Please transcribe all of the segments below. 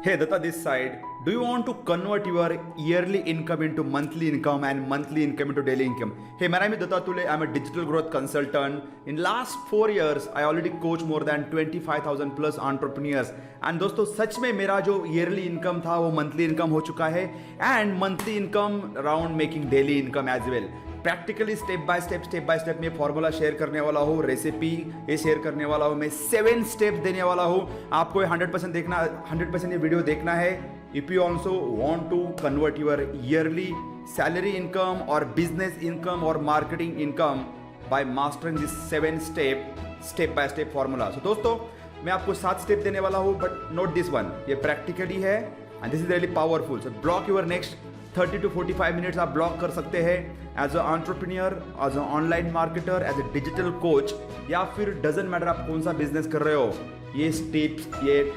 Hey, Datta this side. Do you want to convert your yearly income into monthly income and monthly income into daily income? Hey, my name is Datta Tule. I'm a digital growth consultant. In last 4 years, I already coach more than 25,000 plus entrepreneurs. And दोस्तों सच में मेरा जो yearly income था वो monthly income हो चुका है and monthly income around making daily income as well. Practically step by step में फॉर्मूला शेयर करने वाला हूँ, रेसिपी ये शेयर करने वाला हूँ, मैं 7 स्टेप्स देने वाला हूँ आपको। 100% देखना, 100% ये वीडियो देखना है। If you also want to convert your yearly salary income और बिजनेस इनकम और marketing income by mastering this 7 step by step formula. So दोस्तों मैं आपको 7 स्टेप देने वाला हूँ, बट नोट दिस वन, ये प्रैक्टिकली है and this is really powerful. So block your next 30 to 45 minutes आप ब्लॉक कर सकते हैं as a entrepreneur, as a online marketer, as a digital coach, या फिर डजंट मैटर आप कौन सा बिजनेस कर रहे हो, ये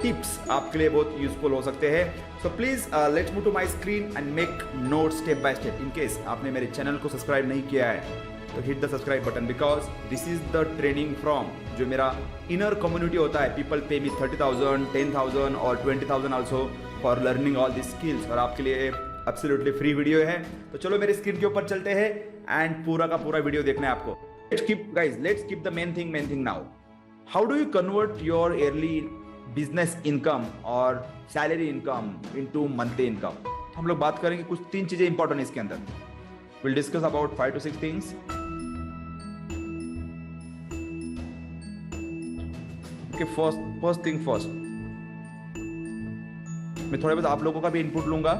टिप्स आपके लिए बहुत यूजफुल हो सकते हैं। So please let's move to my screen and make note step by step. In case आपने मेरे चैनल को सब्सक्राइब नहीं किया है तो hit the subscribe button, because this is the training from जो मेरा इनर कम्युनिटी होता है। पीपल पे मी 30,000, 10,000 और 20,000 also for learning all this skills, और आपके लिए एब्सोल्युटली फ्री वीडियो है। तो चलो मेरे स्क्रीन के ऊपर चलते हैं एंड पूरा का पूरा वीडियो देखना है आपको। Let's keep the main thing now. How do you convert your yearly business income और salary income into monthly income? हम लोग बात करेंगे कुछ 3 चीजें इंपॉर्टेंट है इसके अंदर। Will discuss about 5 to 6 things. Okay, first thing first, मैं थोड़ा बहुत आप लोगों का भी इनपुट लूंगा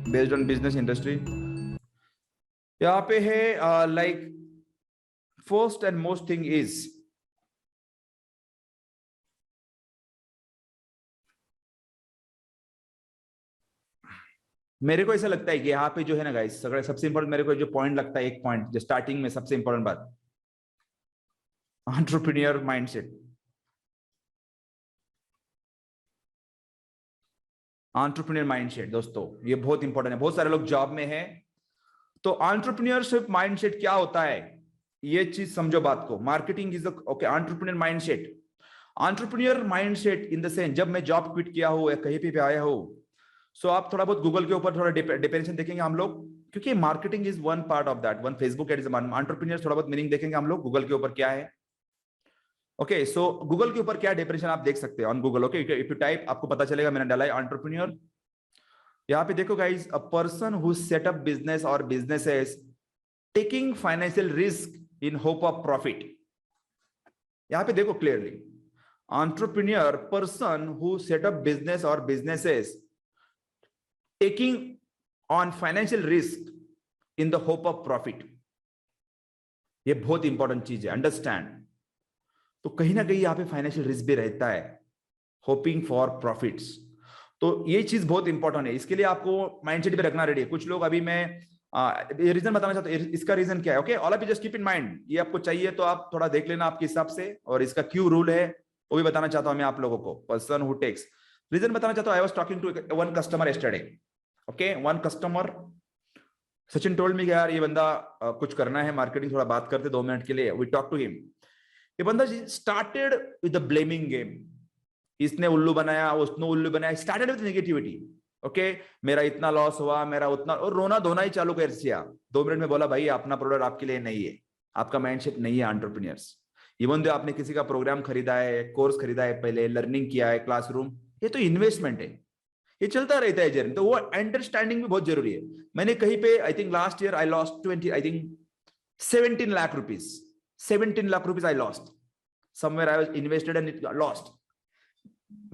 बेस्ड ऑन बिजनेस इंडस्ट्री। यहां पे है like first and most thing is मेरे को ऐसा लगता है कि यहाँ पे जो है ना गाइस, सबसे इंपॉर्टेंट मेरे को जो पॉइंट लगता है, एक पॉइंट जो स्टार्टिंग में सबसे इंपॉर्टेंट बात, एंटरप्रेन्योर माइंडसेट। एंटरप्रेन्योर माइंडसेट दोस्तों ये बहुत इंपॉर्टेंट है। बहुत सारे लोग जॉब में हैं, तो एंटरप्रेन्योरशिप माइंडसेट क्या होता है ये चीज समझो बात को। Marketing is okay, entrepreneur mindset. Entrepreneur mindset in the sense, जब मैं जॉब क्विट किया हूं या कहीं पे आया हूं, सो आप थोड़ा बहुत गूगल के ऊपर थोड़ा डिपेंडेंशन देखेंगे हम लोग, क्योंकि marketing is one part of that, one Facebook ad is entrepreneur. थोड़ा बहुत मीनिंग देखेंगे हम लोग गूगल के ऊपर क्या है। ओके, सो गूगल के ऊपर क्या डेफिनेशन आप देख सकते हैं on Google. Okay, if you type आपको पता चलेगा, मैंने डाला है एंटरप्रेन्योर। यहाँ पे देखो guys, a person who set up business और businesses taking financial risk in hope of profit. यहाँ पे देखो clearly, entrepreneur person who set up business और businesses taking on financial risk in the hope of profit. ये बहुत important चीज है, understand. तो कहीं ना कहीं यहाँ पे फाइनेंशियल रिस्क भी रहता है, होपिंग फॉर प्रॉफिट्स। तो ये चीज बहुत इंपॉर्टेंट है, इसके लिए आपको माइंडसेट पे रखना रेडी है। कुछ लोग अभी मैं ये रीजन बताना चाहता हूँ, इसका रीजन क्या है। Okay, all of you just keep in mind, ये आपको चाहिए तो आप थोड़ा देख लेना आपके हिसाब से, और इसका क्यों रूल है वो भी बताना चाहता हूँ मैं आप लोगों को। पर्सन हु टेक्स, रीजन बताना चाहता हूँ। I was talking to one customer yesterday. Okay, one customer, Sachin told me यार ये बंदा कुछ करना है मार्केटिंग, थोड़ा बात करते 2 मिनट के लिए। We talk to him. ये बंदा started with the blaming game, इसने उल्लू बनाया, उसने उल्लू बनाया, स्टार्टेड विद नेगेटिविटी। ओके, मेरा इतना लॉस हुआ, मेरा उतना, और रोना धोना ही चालू कर दिया। 2 मिनट में बोला भाई अपना प्रोडक्ट आपके लिए नहीं है, आपका माइंडसेट नहीं है एंटरप्रेन्योर्स। इवन दो आपने किसी का प्रोग्राम खरीदा है, कोर्स खरीदा है, पहले लर्निंग किया है, क्लासरूम, ये तो इन्वेस्टमेंट है, ये चलता रहता है जर्नी। तो वो अंडरस्टैंडिंग भी बहुत जरूरी है। मैंने कहीं पे I think last year I lost 20, I think 17 lakh rupees, 17 lakh rupees I lost somewhere. I was invested and it lost.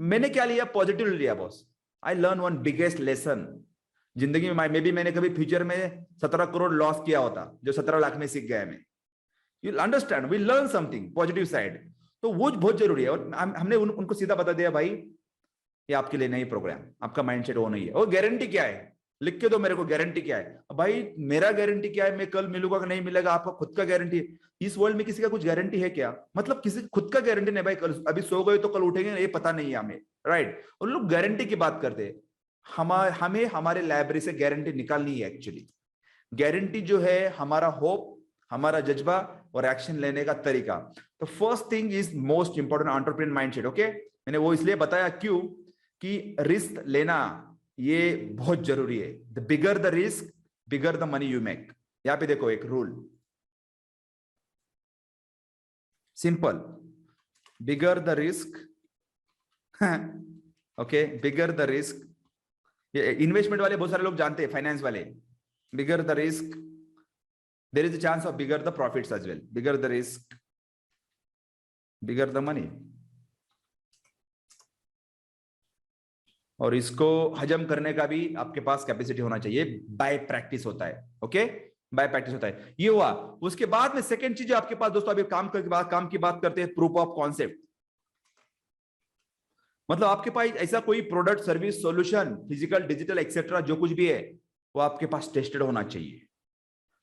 मैंने क्या लिया? पॉजिटिव लिया boss. I learn one biggest lesson जिंदगी में। मे बी मैंने कभी फ्यूचर में 17 करोड़ लॉस किया होता, जो 17 लाख में सीख गया मैं। You understand, we learn something positive side, तो वो बहुत जरूरी है। और हमने उनको सीधा बता दिया भाई ये आपके लिए नहीं प्रोग्राम, आपका माइंडसेट वो नहीं है। और गारंटी क्या है, लिख के दो मेरे को, गारंटी क्या है भाई? मेरा गारंटी क्या है? मैं कल मिलूंगा कि नहीं मिलेगा, आपका खुद का गारंटी है। इस वर्ल्ड में किसी का कुछ गारंटी है क्या? मतलब किसी खुद का गारंटी नहीं भाई, कल अभी सो गए तो कल उठेंगे ये पता नहीं है हमें, राइट? और लोग गारंटी की बात करते हैं। हमें हमारे लाइब्रेरी से गारंटी निकालनी है। एक्चुअली गारंटी जो है हमारा होप, हमारा जज्बा और एक्शन लेने का तरीका। तो first thing is most important entrepreneur mindset. Okay, मैंने वो इसलिए बताया क्यों, कि रिस्क लेना ये बहुत जरूरी है। The bigger the risk, bigger the money you make. यहां पे देखो एक rule, simple, bigger the risk, okay, bigger the risk, ये इन्वेस्टमेंट वाले बहुत सारे लोग जानते हैं, फाइनेंस वाले, bigger the risk there is a chance of bigger the profits as well, bigger the risk bigger the money. और इसको हजम करने का भी आपके पास कैपेसिटी होना चाहिए, बाय प्रैक्टिस होता है। ओके, बाय प्रैक्टिस होता है। ये हुआ। उसके बाद में सेकंड चीज आपके पास दोस्तों, अभी काम की बात करते हैं, प्रूफ ऑफ कॉन्सेप्ट। मतलब आपके पास ऐसा कोई product, service, solution, physical, digital, etcetera, जो कुछ भी है वो आपके पास टेस्टेड होना चाहिए।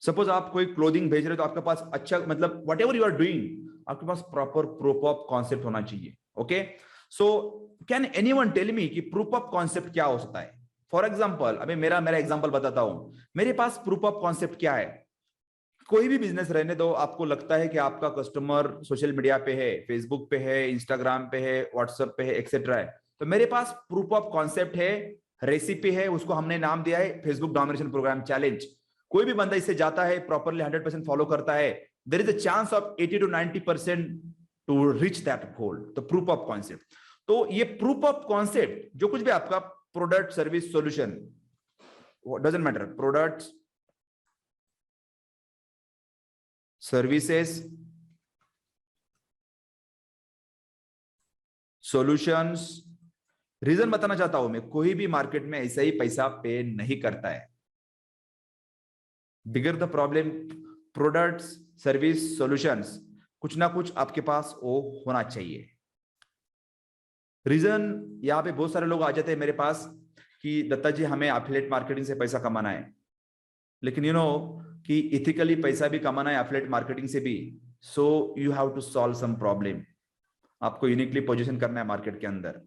सपोज आप कोई क्लोथिंग भेज रहे हो तो आपके पास अच्छा, मतलब whatever you are doing, आपके पास प्रॉपर प्रूफ ऑफ कॉन्सेप्ट होना चाहिए। Okay, so can anyone tell me कि प्रूफ ऑफ कॉन्सेप्ट क्या हो सकता है? फॉर एग्जांपल, अभी मेरा एग्जांपल बताता हूं। मेरे पास प्रूफ ऑफ कॉन्सेप्ट क्या है? कोई भी बिजनेस रहने दो, आपको लगता है कि आपका कस्टमर सोशल मीडिया पे है, फेसबुक पे है, इंस्टाग्राम पे है, व्हाट्सएप पे है, एक्सेट्रा है, तो मेरे पास प्रूफ ऑफ कॉन्सेप्ट है, रेसिपी है, उसको हमने नाम दिया है फेसबुक डोमिनेशन प्रोग्राम चैलेंज। कोई भी बंदा इससे जाता है, प्रॉपरली 100% फॉलो करता है, there is a chance of 80 to 90% to reach that goal. तो प्रूफ ऑफ कॉन्सेप्ट, तो ये प्रूफ ऑफ कॉन्सेप्ट जो कुछ भी आपका product, service, solution, doesn't matter, products, services, solutions, reason बताना चाहता हूं मैं, कोई भी मार्केट में ऐसा ही पैसा पे नहीं करता है। Bigger the problem, products, service, solutions, कुछ ना कुछ आपके पास वो होना चाहिए। रीजन, यहां पे बहुत सारे लोग आ जाते हैं मेरे पास कि दत्ता जी हमें एफिलिएट मार्केटिंग से पैसा कमाना है, लेकिन यू नो कि इथिकली पैसा भी कमाना है एफिलिएट मार्केटिंग से भी। So you have to solve some problem, आपको यूनिकली पोजीशन करना है मार्केट के अंदर।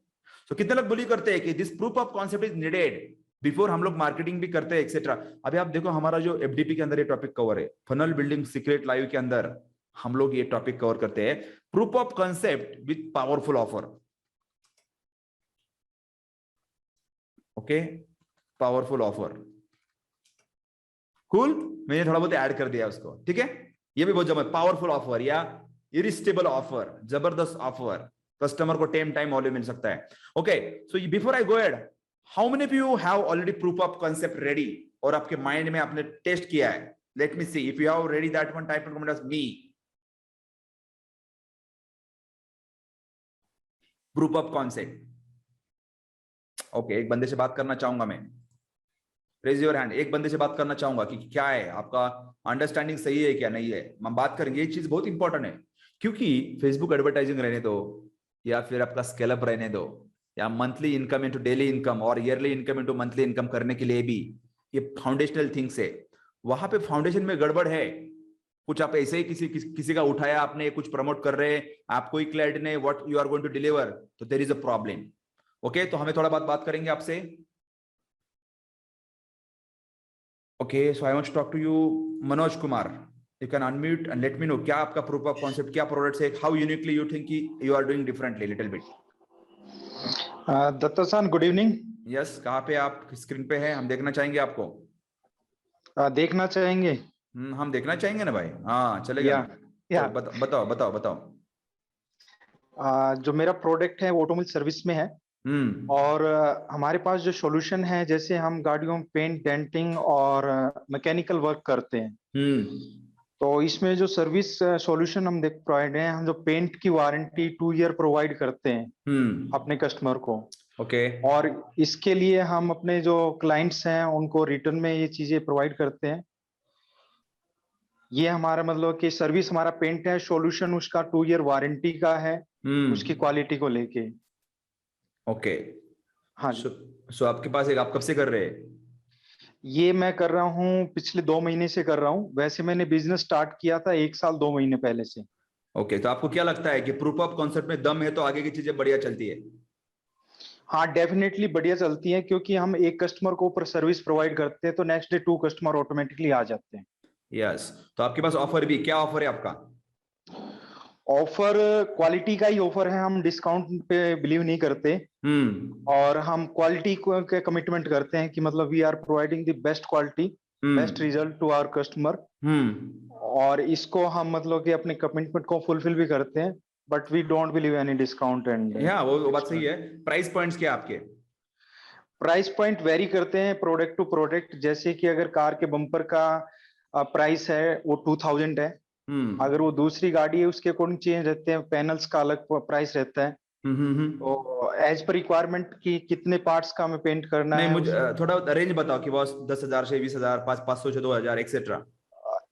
तो कितने लोग बिलीव करते हैं कि this proof of concept is needed before हम लोग मार्केटिंग भी करते हैं एक्सेट्रा। अभी आप देखो हमारा जो एफडीपी के अंदर ये टॉपिक कवर है, फनल बिल्डिंग सीक्रेट लाइव के अंदर हम लोग ये टॉपिक कवर करते हैं, proof of concept with powerful offer. Okay, powerful offer, cool, मैंने थोड़ा बहुत ऐड कर दिया उसको, ठीक है। ये भी बहुत जबरदस्त पावरफुल ऑफर या इरिस्टेबल ऑफर, जबरदस्त ऑफर, कस्टमर को टेम टाइम वॉल्यूम मिल सकता है। Okay, so before I go ahead, how many of you have already proof of concept ready, और आपके माइंड में आपने टेस्ट किया है? Let me see, if you have ready that one, type in comment as me, proof of concept. Okay, एक बंदे से बात करना चाहूंगा मैं, रेज योर हैंड, एक बंदे से बात करना चाहूंगा कि क्या है आपका अंडरस्टैंडिंग, सही है क्या नहीं है। हम बात करेंगे, ये चीज बहुत इंपॉर्टेंट है, क्योंकि फेसबुक एडवर्टाइजिंग रहने दो, या फिर आपका स्केलअप रहने दो, या monthly income into daily income और yearly income into monthly income करने के लिए भी ये फाउंडेशनल थिंग्स है। वहां पे फाउंडेशन में गड़बड़ है, कुछ आप ऐसे ही किसी का उठाया आपने, कुछ प्रमोट कर रहे हैं, आपको ही क्लैरिटी नहीं what you are going to deliver, तो there is a problem. Okay, तो हमें थोड़ा बात करेंगे आपसे। Okay, so I want to talk to you, Manoj Kumar. You can unmute and let me know क्या आपका proof of concept, क्या products है, how uniquely you think you are doing differently little bit. Datta sir, good evening. Yes, कहाँ पे आप screen पे हैं, हम देखना चाहेंगे आपको। देखना चाहेंगे? हम देखना चाहेंगे ना भाई, हाँ चलेगा। या बताओ। जो मेरा प्रोडक्ट है वो ऑटोमोबाइल सर्विस में है, और हमारे पास जो सॉल्यूशन है, जैसे हम गाड़ियों में पेंट, डेंटिंग और मैकेनिकल वर्क करते हैं, तो इसमें जो सर्विस सॉल्यूशन हम प्रोवाइड हैं, हम जो पेंट की वारंटी 2 ईयर प्रोवाइड करते हैं अपने कस्टमर को। ओके, और इसके लिए हम अपने जो क्लाइंट्स हैं उनको रिटर्न में ये चीजें प्रोवाइड करते हैं। ये हमारा मतलब कि सर्विस, हमारा पेंट है, सॉल्यूशन उसका 2 ईयर वारंटी का है, उसकी क्वालिटी को लेके। ओके, हाँ। सो आपके पास एक, आप कब से कर रहे हैं? ये मैं कर रहा हूँ पिछले 2 महीने से कर रहा हूँ। वैसे मैंने बिजनेस स्टार्ट किया था 1 साल 2 महीने पहले से। ओके, तो आपको क्या लगता है कि प्रूफ ऑफ कॉन्सेप्ट में दम है तो आगे की चीजें बढ़िया चलती है? हाँ, डेफिनेटली बढ़िया चलती है, क्योंकि हम एक कस्टमर को ऊपर सर्विस प्रोवाइड करते हैं तो नेक्स्ट डे 2 कस्टमर ऑटोमेटिकली आ जाते हैं। यस, तो आपके पास ऑफर भी, क्या ऑफर है आपका? ऑफर क्वालिटी का ही ऑफर है, हम डिस्काउंट पे बिलीव नहीं करते। और हम क्वालिटी के कमिटमेंट करते हैं कि मतलब we are providing the best quality, best result to our customer. और इसको हम मतलब कि अपने कमिटमेंट को फुलफिल भी करते हैं, but we don't believe any discount and. वो बात सही है। प्राइस पॉइंट्स क्या आपके? प्राइस पॉइंट वेरी करते हैं प्रोडक्ट टू प्रोडक्ट। जैसे कि अगर कार के बम्पर का प्राइस है वो 2000 है, अगर वो दूसरी गाड़ी है उसके अकॉर्डिंग चेंज रहते हैं, पैनल्स का अलग प्राइस रहता है। तो एज पर रिक्वायरमेंट की कितने पार्ट्स का हमें पेंट करना नहीं, है। मुझे थोड़ा रेंज बताओ कि बॉस 10,000 से 20,000, 500 से 2,000 एक्सेट्रा।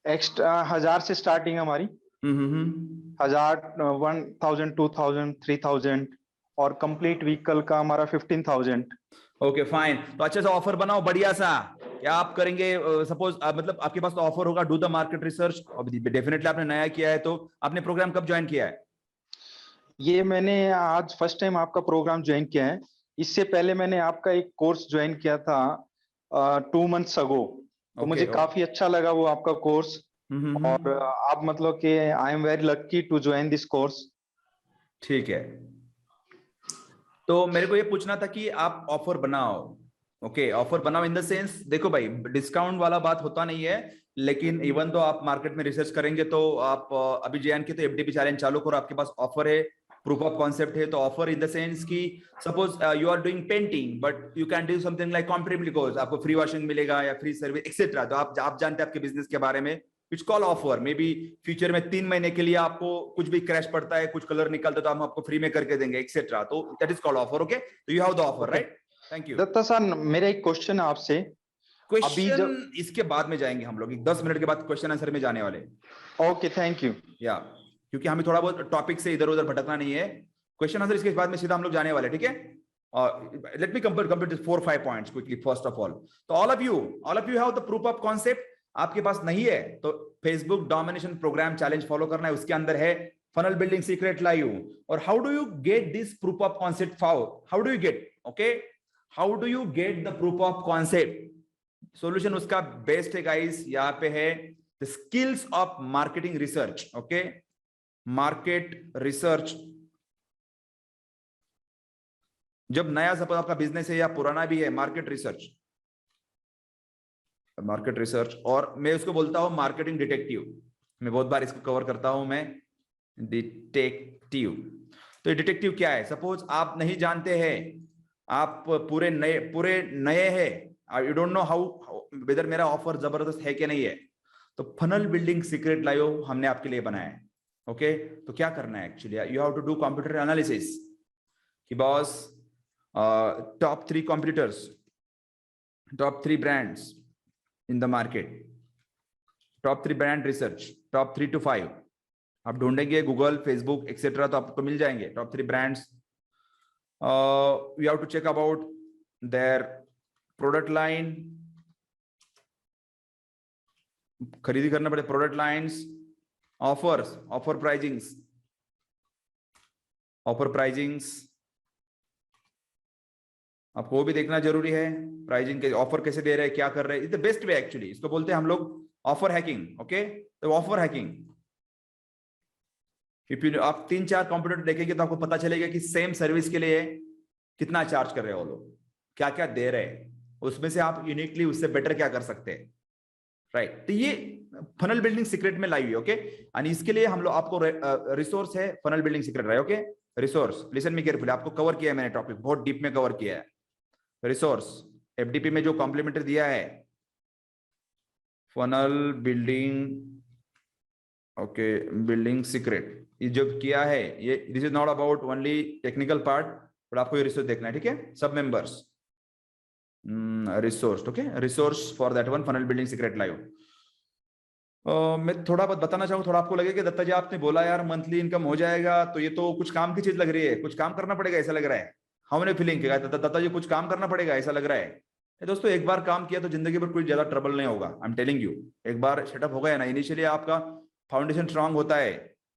एक्स्ट्रा 1000 से स्टार्टिंग हमारी, 1000, 1000, 2000, 3000 और कंप्लीट व्हीकल का हमारा 15,000। Okay fine. तो अच्छे से ऑफर बनाओ बढ़िया सा। क्या आप करेंगे? सपोज मतलब आपके पास तो ऑफर होगा, do the market research. Definitely आपने नया किया है, तो आपने प्रोग्राम कब ज्वाइन किया है? ये मैंने आज फर्स्ट टाइम आपका प्रोग्राम ज्वाइन किया है। इससे पहले मैंने आपका एक कोर्स ज्वाइन किया था 2 मंथ्स अगो। तो मुझे काफी अच्छा लगा वो आपका कोर्स। और आप मतलब कि I am very lucky to join this course. ठीक है, तो मेरे को ये पूछना था कि आप ऑफर बनाओ। ओके, ऑफर बनाओ इन द सेंस, देखो भाई डिस्काउंट वाला बात होता नहीं है, लेकिन इवन तो आप मार्केट में रिसर्च करेंगे तो आप अभी जेएन के तो एफडीपी चैलेंज चालू करो, आपके पास ऑफर है, प्रूफ ऑफ कॉन्सेप्ट है। तो ऑफर इन द सेंस कि suppose you are doing painting but you can do something like competitively course, आपको फ्री वॉशिंग मिलेगा या फ्री सर्विस एक्सेट्रा। तो आप जानते हैं आपके बिजनेस के बारे में, it's call offer. May be future में 3 महीने के लिए आपको कुछ भी क्रैश पड़ता है, कुछ कलर निकलता है, तो हम आपको फ्री में करके देंगे एक्सेट्रा। तो that is called offer. Okay, तो you have the offer, right? Thank you. Datta sir, मेरा एक क्वेश्चन है आपसे। क्वेश्चन इसके बाद में जाएंगे हम लोग, 10 मिनट के बाद क्वेश्चन आंसर में जाने वाले। Okay, thank you. या क्योंकि हमें थोड़ा बहुत टॉपिक से इधर उधर भटकना नहीं है, क्वेश्चन आंसर इसके बाद में सीधा हम लोग जाने वाले, ठीक है? Let me complete 4-5 points quickly. First of all, तो all of you have the proof of concept. आपके पास नहीं है तो Facebook domination program challenge follow करना है, उसके अंदर है फनल बिल्डिंग सीक्रेट लाइव। और how do you get this proof of concept? How do you get, okay, how do you get the proof of concept? Solution उसका best है guys, यहाँ पे है the skills of marketing research. Okay, market research. जब नया suppose आपका business है या पुराना भी है, मार्केट रिसर्च, मार्केट रिसर्च। और मैं उसको बोलता हूं मार्केटिंग डिटेक्टिव। मैं बहुत बार इसको कवर करता हूं, मैं डिटेक्टिव। तो ये डिटेक्टिव क्या है? सपोज आप नहीं जानते हैं, आप पूरे नए हैं, you don't know how whether मेरा ऑफर जबरदस्त है कि नहीं है, तो फनल बिल्डिंग सीक्रेट लाइव हमने आपके लिए बनाया है। ओके, तो क्या करना है actually, you have to do computer analysis कि boss top 3 competitors, top 3 brands in the market, top 3 brand research, top 3 to 5 आप ढूंढेंगे गूगल, फेसबुक एक्सेट्रा, तो आपको मिल जाएंगे top 3 brands. You have to check about their product line, खरीदी करना पड़े product lines, offers, offer pricings आपको वो भी देखना जरूरी है। प्राइजिंग के ऑफर कैसे दे रहे हैं, क्या कर रहे हैं, is the best way actually. इसको बोलते हैं हम लोग ऑफर हैकिंग। ओके, तो ऑफर हैकिंग, आप 3-4 कंप्यूटर देखेंगे तो आपको पता चलेगा कि सेम सर्विस के लिए कितना चार्ज कर रहे हैं वो लोग, क्या क्या दे रहे हैं, उसमें से आप यूनिकली उससे बेटर क्या कर सकते हैं, राइट? तो ये फनल बिल्डिंग सीक्रेट में लाई हुई। ओके, और इसके लिए हम लोग आपको रिसोर्स है funnel building secret, right? Okay, resource, listen me carefully, आपको कवर किया है मैंने, टॉपिक बहुत डीप में कवर किया है। रिसोर्स एफडीपी में जो कॉम्प्लीमेंट्री दिया है, funnel building, okay, building secret, ये जो किया है, ये this is not about only technical part, but आपको ये रिसोर्स देखना है, ठीक है? सब members resource, okay, resource for that one, funnel building secret live. मैं थोड़ा बहुत बताना चाहूँ, थोड़ा आपको लगेगा दत्ता जी आपने बोला यार मंथली इनकम हो जाएगा, तो ये तो कुछ काम की चीज लग रही है, कुछ काम करना पड़ेगा ऐसा लग रहा है। हमने फीलिंग किया दत्ता जी कुछ काम करना पड़ेगा ऐसा लग रहा है। दोस्तों एक बार काम किया तो जिंदगी पर कोई ज्यादा ट्रबल नहीं होगा, आई एम टेलिंग यू। एक बार सेटअप हो गया ना, इनिशियली आपका फाउंडेशन स्ट्रांग होता है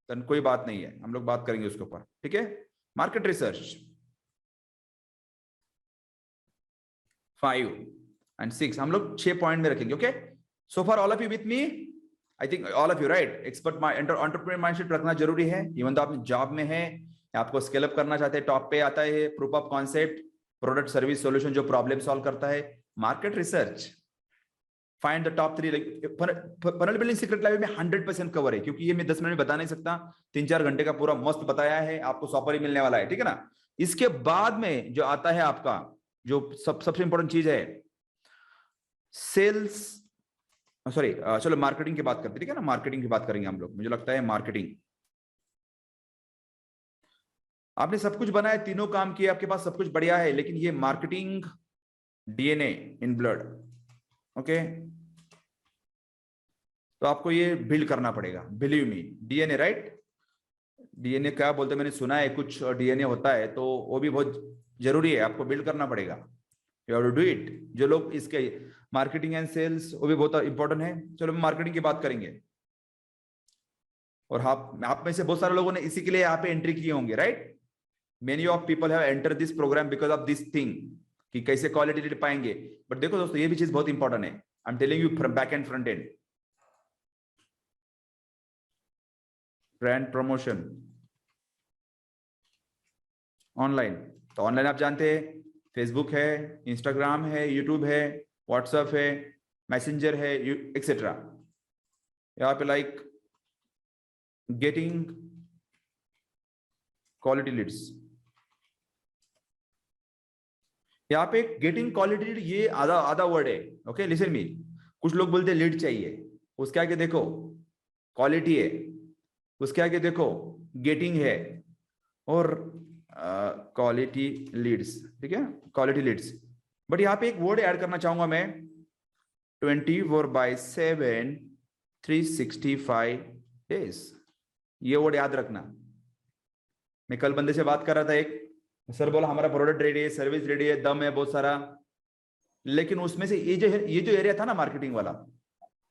तो कोई बात नहीं है, हम लोग बात करेंगे उसके ऊपर, ठीक है? मार्केट रिसर्च 5 and 6 हम लोग 6 पॉइंट में रखेंगे। Okay, so for all of you with me, I think all of you right, expert entrepreneur mindset रखना जरूरी है। इवन तो आप जॉब में है, आपको स्केल अप करना चाहते हैं, टॉप पे आता है proof of concept, product service solution जो प्रॉब्लम सॉल्व करता है, market research, find the top 3। Funnel building secret live में 100% कवर है, क्योंकि ये मैं 10 मिनट में बता नहीं सकता, 3-4 घंटे का पूरा मस्त बताया है, आपको सॉपर ही मिलने वाला है, ठीक है ना। इसके बाद में जो आता है आपका जो सबसे इंपॉर्टेंट चीज है सेल्स, सॉरी चलो मार्केटिंग की बात करते हैं, ठीक है ना। मार्केटिंग की बात करेंगे हम लोग, मुझे लगता है मार्केटिंग। आपने सब कुछ बनाया, तीनों काम किए, आपके पास सब कुछ बढ़िया है, लेकिन ये marketing DNA in blood, okay, तो आपको ये बिल्ड करना पड़ेगा, believe me. DNA right, DNA क्या बोलते हैं, मैंने सुना है कुछ डीएनए होता है, तो वो भी बहुत जरूरी है, आपको बिल्ड करना पड़ेगा, you have to do it. जो लोग इसके मार्केटिंग एंड सेल्स, वो भी बहुत इंपॉर्टेंट है। चलो मार्केटिंग की बात करेंगे, और आप में से बहुत सारे लोगों ने इसी के लिए यहाँ पे एंट्री किए होंगे, right. Many of people have enter this program because of this thing, कि कैसे क्वालिटी लीड पाएंगे। बट देखो दोस्तों, ये भी चीज बहुत इंपॉर्टेंट है, आई am telling you from back and front end. Brand promotion online, तो ऑनलाइन आप जानते हैं फेसबुक है, इंस्टाग्राम है, यूट्यूब है, व्हाट्सएप है, मैसेंजर है, एक्सेट्रा। यहाँ पे लाइक गेटिंग क्वालिटी लीड्स, यहाँ पे गेटिंग क्वालिटी लीड, ये आधा आधा वर्ड है, ओके लिसन मी। कुछ लोग बोलते हैं लीड चाहिए, उसके आगे देखो क्वालिटी है, उसके आगे देखो गेटिंग है, और क्वालिटी लीड्स, ठीक है, क्वालिटी लीड्स। बट यहाँ पे एक वर्ड ऐड करना चाहूंगा मैं, 24/7 365 डेज, ये वर्ड याद रखना। मैं कल बंदे से बात कर रहा था, एक सर बोला हमारा प्रोडक्ट रेडी है, सर्विस रेडी है, दम है बहुत सारा, लेकिन उसमें से ये जो एरिया था ना मार्केटिंग वाला,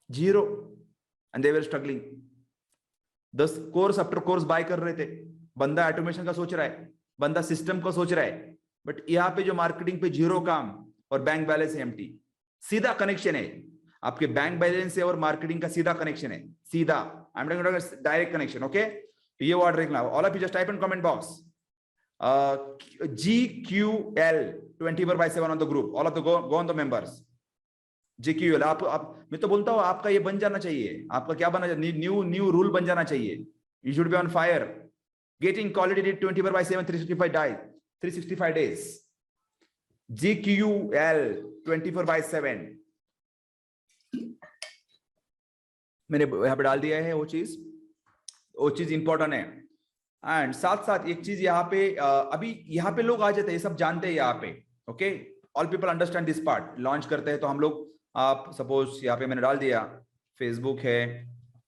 0, and they were struggling. 10 course after course buy कर रहे थे, बंदा ऑटोमेशन का सोच रहा है, बंदा सिस्टम का सोच रहा है, बट यहाँ पे जो मार्केटिंग पे 0 काम और बैंक बैलेंस एम्प्टी। सीधा कनेक्शन है आपके बैंक बैलेंस से और मार्केटिंग का, सीधा कनेक्शन है, सीधा, I am talking direct connection, okay. ये वर्ड रखना, all of you just type in comment box GQL 24/7 on the group, all of the go on the members. GQL आप मैं तो बोलता हूं आपका ये बन जाना चाहिए, आपका क्या बना, न्यू रूल बन जाना चाहिए। You should be on fire, getting quality lead 24/7 365 days, GQL 24/7 मैंने यहां पे डाल दिया है, वो चीज इंपॉर्टेंट है। एंड साथ साथ एक चीज यहाँ पे अभी यहाँ पे लोग आ जाते हैं, ये सब जानते हैं यहाँ पे, okay, all people understand this part. Launch करते हैं तो हम लोग, आप सपोज यहाँ पे मैंने डाल दिया फेसबुक है,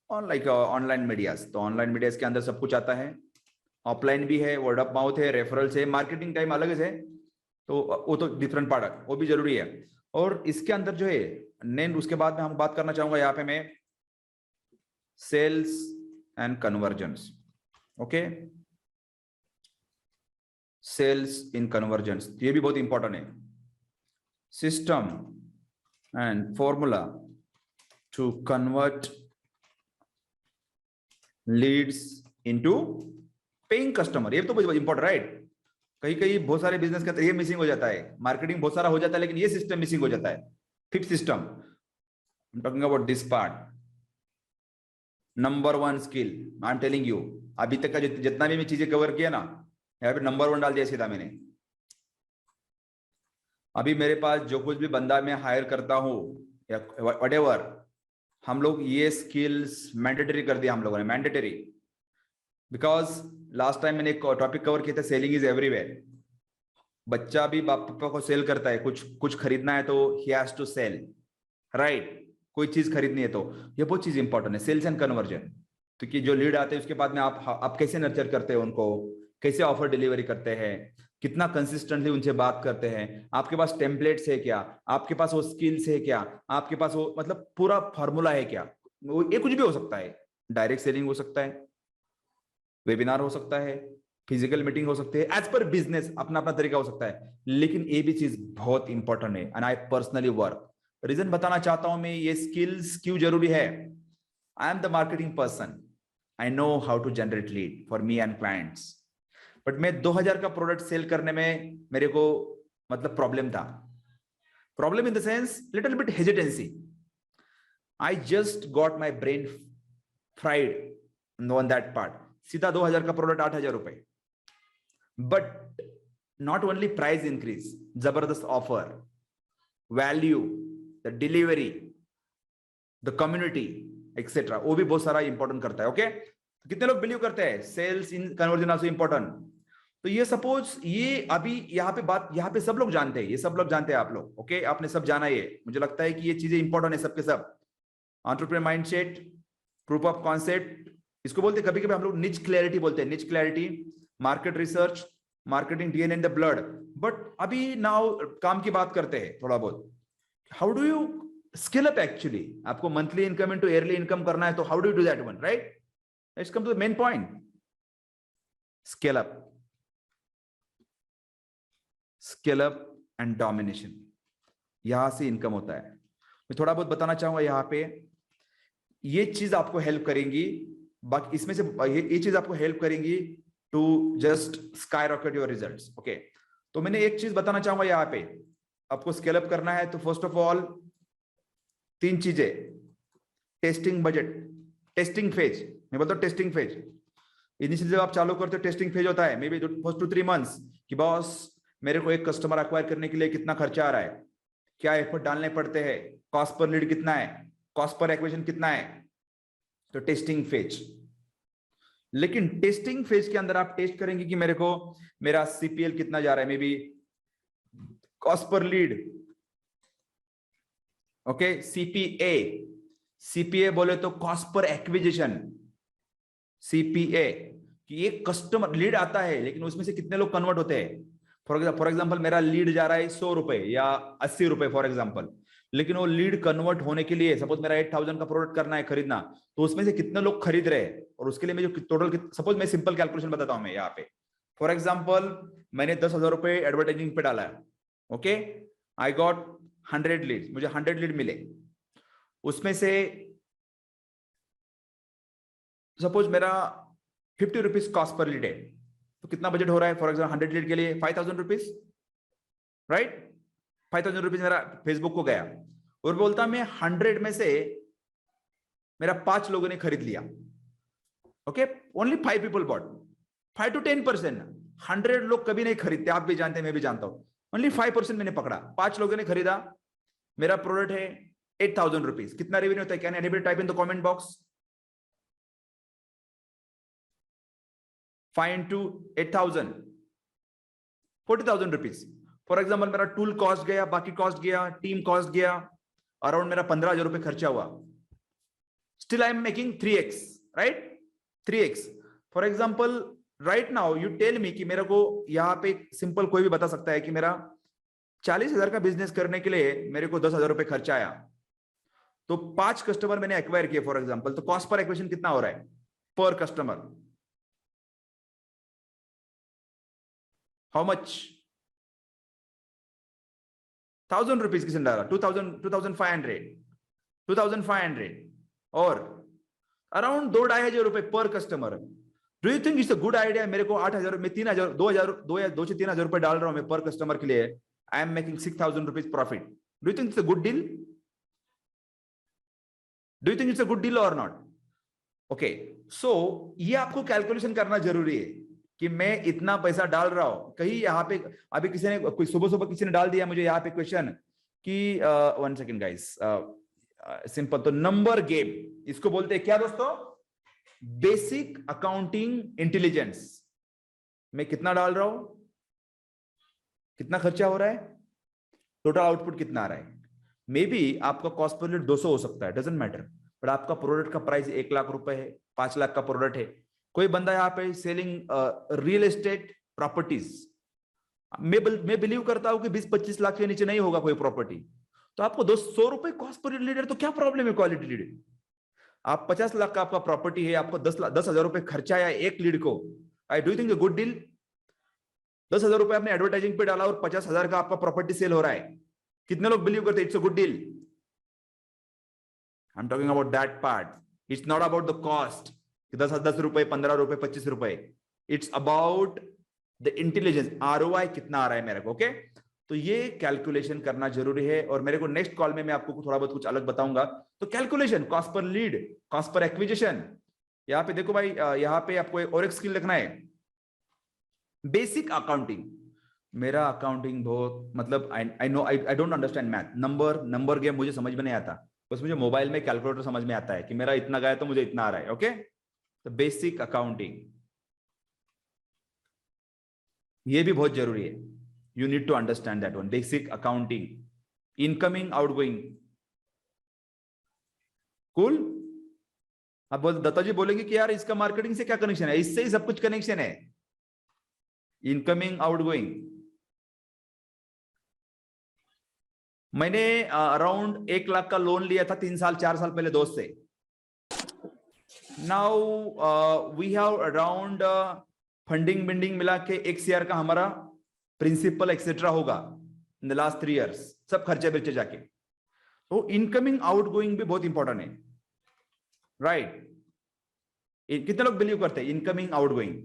ऑनलाइन मीडियाज, तो ऑनलाइन मीडियाज के अंदर सब कुछ आता है, ऑफलाइन भी है, वर्ड ऑफ माउथ है, रेफरल्स है, मार्केटिंग टाइम अलग है, तो वो तो डिफरेंट पार्ट, वो भी जरूरी है। और इसके अंदर जो है नेम, उसके बाद में हम बात करना चाहूंगा यहाँ पे मैं sales and convergence, okay, sales in convergence, ये भी बहुत इंपॉर्टेंट है। System and formula to convert leads into paying customer, ये तो बहुत इंपॉर्टेंट, राइट। कहीं बहुत सारे बिजनेस के अंदर ये मिसिंग हो जाता है, मार्केटिंग बहुत सारा हो जाता है, लेकिन ये सिस्टम मिसिंग हो जाता है। Fifth system, I am talking about this part, number 1 skill, I am telling you, अभी तक का जितना भी मैं चीजें कवर किया ना, यहाँ पे नंबर 1 डाल दिया सीधा मैंने। अभी मेरे पास जो कुछ भी बंदा मैं हायर करता हूं या व्हाटएवर, हम लोग ये स्किल्स मैंडेटरी कर दिया हम लोगों ने, मैंडेटरी। बिकॉज लास्ट टाइम मैंने एक टॉपिक कवर किया था, सेलिंग इज एवरीवेयर। बच्चा भी बाप पापा को सेल करता है, कुछ खरीदना है तो he has to sell, right, कोई चीज खरीदनी है तो, ये बहुत चीज इंपॉर्टेंट है, सेल्स एंड कन्वर्जन। तो कि जो लीड आते हैं उसके बाद में आप कैसे नर्चर करते हैं उनको, कैसे ऑफर डिलीवरी करते हैं, कितना कंसिस्टेंटली उनसे बात करते हैं, आपके पास टेम्पलेट्स है क्या, आपके पास वो स्किल्स है क्या, आपके पास वो मतलब पूरा फॉर्मूला है क्या। ये कुछ भी हो सकता है, डायरेक्ट सेलिंग हो सकता है, वेबिनार हो सकता है, फिजिकल मीटिंग हो सकती है, एज पर बिजनेस अपना अपना तरीका हो सकता है, लेकिन ये भी चीज बहुत इंपॉर्टेंट है। And I personally work, reason बताना चाहता हूं मैं, ये स्किल्स क्यों जरूरी है। I am the marketing person. I know how to generate lead for me and clients. But मैं 2000 का प्रोडक्ट सेल करने में मेरे को मतलब प्रॉब्लम था. Problem in the sense, little bit hesitancy. I just got my brain fried on that part. सीधा 2000 का प्रोडक्ट 8000 रुपए. But not only price increase, जबरदस्त offer, value, the delivery, the community etcetera, वो भी बहुत सारा इंपॉर्टेंट करता है. ओके, तो कितने लोग बिलीव करते हैं sales in conversion also important. तो ये सपोज ये अभी यहाँ पे बात, यहाँ पे सब लोग जानते हैं, ये सब लोग जानते हैं आप लोग. ओके, आपने सब जाना. ये मुझे लगता है कि ये चीजें इंपॉर्टेंट है सबके सब. Entrepreneur mindset, proof of concept, इसको बोलते हैं कभी कभी हम लोग निच क्लैरिटी बोलते हैं. Niche clarity, market research, marketing DNA in the blood. But अभी नाउ काम की बात करते हैं थोड़ा बहुत. How do you scale up actually? आपको monthly income into yearly income करना है, तो how do you do that one, right? Let's come to the main point. Scale up, scale up and domination, यहां से इनकम होता है. मैं थोड़ा बहुत बताना चाहूंगा यहां पे. ये चीज आपको हेल्प करेंगी, बाकी इसमें से ये चीज आपको हेल्प करेंगी to just sky rocket your results. Okay, तो मैंने एक चीज बताना चाहूंगा यहाँ पे. आपको स्केल अप करना है तो फर्स्ट ऑफ ऑल 3 चीजें. Testing budget, testing phase. मैं बोलता हूँ टेस्टिंग फेज. इनिशियली जब आप चालू करते हो टेस्टिंग फेज होता है, मे बी फर्स्ट 2-3 मंथ्स कि बॉस मेरे को एक कस्टमर एक्वायर करने के लिए कितना खर्चा आ रहा है, क्या एफर्ट डालने पड़ते हैं, कॉस्ट पर लीड कितना है, कॉस्ट पर एक्विजिशन कितना है. तो टेस्टिंग फेज. लेकिन टेस्टिंग फेज के अंदर आप टेस्ट करेंगे कि मेरे को मेरा सीपीएल कितना जा रहा है, may be cost per lead. Okay, CPA, CPA बोले तो कॉस्ट पर एक्विजिशन. सीपीए कि एक कस्टमर लीड आता है लेकिन उसमें से कितने लोग कन्वर्ट होते हैं. फॉर एग्जांपल मेरा लीड जा रहा है 100 रुपए या 80 रुपए फॉर एग्जांपल, लेकिन वो लीड कन्वर्ट होने के लिए सपोज मेरा 8000 का प्रोडक्ट करना है खरीदना, तो उसमें से कितने लोग खरीद रहे हैं, और उसके लिए मैं जो टोटल, सपोज मैं सिंपल कैलकुलेशन बताता हूं मैं यहाँ पे. फॉर एग्जांपल मैंने 10,000 रुपए एडवर्टाइजिंग पे डाला है. ओके, आई गॉट 100 लीड, मुझे 100 लीड मिले. उसमें से सपोज मेरा 50 रुपीज कॉस्ट पर लीड है, तो कितना बजट हो रहा है फॉर एग्जाम्पल 100 लीड के लिए? 5000 रुपीज, राइट? 5000 रुपीज मेरा फेसबुक को गया, और बोलता मैं 100 में से मेरा 5 लोगों ने खरीद लिया. Okay, only 5 people bought. 5 to 10%. 100 लोग कभी नहीं खरीदते, आप भी जानते हैं, मैं भी जानता हूं. ओनली 5% मैंने पकड़ा, 5 लोगों ने खरीदा. मेरा प्रोडक्ट है 8000 रुपीज. कितना रेवेन्यू होता है? Can anybody type in the comment box? 5 into 8000, 40,000 rupees. For example मेरा टूल कॉस्ट गया, बाकी कॉस्ट गया, टीम कॉस्ट गया, अराउंड मेरा 15,000 रुपए खर्चा हुआ. Still I am making 3x, right? 3x. For example right now you tell me कि मेरे को यहाँ पे सिंपल कोई भी बता सकता है कि मेरा 40,000 का बिजनेस करने के लिए मेरे को 10,000 रुपए खर्चा आया, तो 5 कस्टमर मैंने एक्वायर किए फॉर एग्जाम्पल, तो कॉस्ट पर एक्विजिशन कितना हो रहा है पर कस्टमर? How much? 1000 रुपीज किसने डाला? 2500, 2500 और अराउंड 2-2,500 रुपए पर customer. Do you think it's a good idea? मेरे को 8,000 में 3,000, 2 से 3,000 रुपए डाल रहा हूं मैं पर कस्टमर के लिए. आई am making 6,000 rupees profit. Do you think it's a good deal? Do you think it's a good deal और नॉट? ओके, सो ये आपको कैलकुलेशन करना जरूरी है कि मैं इतना पैसा डाल रहा हूं. कहीं यहाँ पे अभी किसी ने, कोई सुबह किसी ने डाल दिया मुझे यहाँ पे क्वेश्चन कि 1 सेकेंड गाइस, सिंपल. तो नंबर गेम इसको बोलते हैं क्या दोस्तों? Basic accounting intelligence. मैं कितना डाल रहा हूं, कितना खर्चा हो रहा है, टोटल आउटपुट कितना आ रहा है. मे बी आपका कॉस्ट पर लीड 200 हो सकता है, डजंट मैटर, बट आपका प्रोडक्ट का प्राइस 1 लाख रुपए है, 5 लाख का प्रोडक्ट है. कोई बंदा यहाँ पे सेलिंग रियल एस्टेट प्रॉपर्टीज, मैं बिलीव करता हूं कि 20-25 लाख के नीचे नहीं होगा कोई प्रॉपर्टी, तो आपको 200 रुपए कॉस्ट पर लीड है, तो क्या प्रॉब्लम है क्वालिटी लीड? आप 50 लाख का आपका प्रॉपर्टी है, आपको 10,000 रुपए खर्चा आया एक लीड को. I do think good deal? 10,000 रुपए आपने एडवर्टाइजिंग पे डाला और 50,000 का आपका प्रॉपर्टी सेल हो रहा है. कितने लोग बिलीव करते हैं it's a good deal? I am talking about that part. It's not about the cost, 10 रुपए, 15 रुपए, 25 रुपए, it's about the intelligence, ROI कितना आ रहा है मेरे को। ओके, तो ये कैलकुलेशन करना जरूरी है, और मेरे को नेक्स्ट कॉल में मैं आपको थोड़ा बहुत कुछ अलग बताऊंगा। तो calculation, cost per lead, cost per acquisition. यहाँ पे देखो भाई, यहाँ पे आपको और एक स्किल लिखना है, बेसिक अकाउंटिंग। मेरा अकाउंटिंग बहुत, मतलब I don't understand math, number game मुझे समझ में नहीं आता, बस मुझे मोबाइल में कैलकुलेटर समझ में आता है कि मेरा इतना गया तो मुझे इतना आ रहा है। ओके, तो बेसिक अकाउंटिंग ये भी बहुत जरूरी है, you need to understand that one, basic accounting. Incoming, outgoing, cool. अब दत्ता जी बोलेंगे कि यार इसका मार्केटिंग से क्या कनेक्शन है, इससे ही सब कुछ कनेक्शन है, इनकमिंग आउटगोइंग। मैंने अराउंड 1 लाख का लोन लिया था 3-4 साल पहले दोस्त से। Now we have around funding binding मिला के 1 CR का हमारा प्रिंसिपल एक्सेट्रा होगा इन द लास्ट 3 years, सब खर्चे बिर्चे जाके। तो इनकमिंग आउटगोइंग भी बहुत इंपॉर्टेंट है, राइट? कितने लोग बिलीव करते हैं इनकमिंग आउटगोइंग,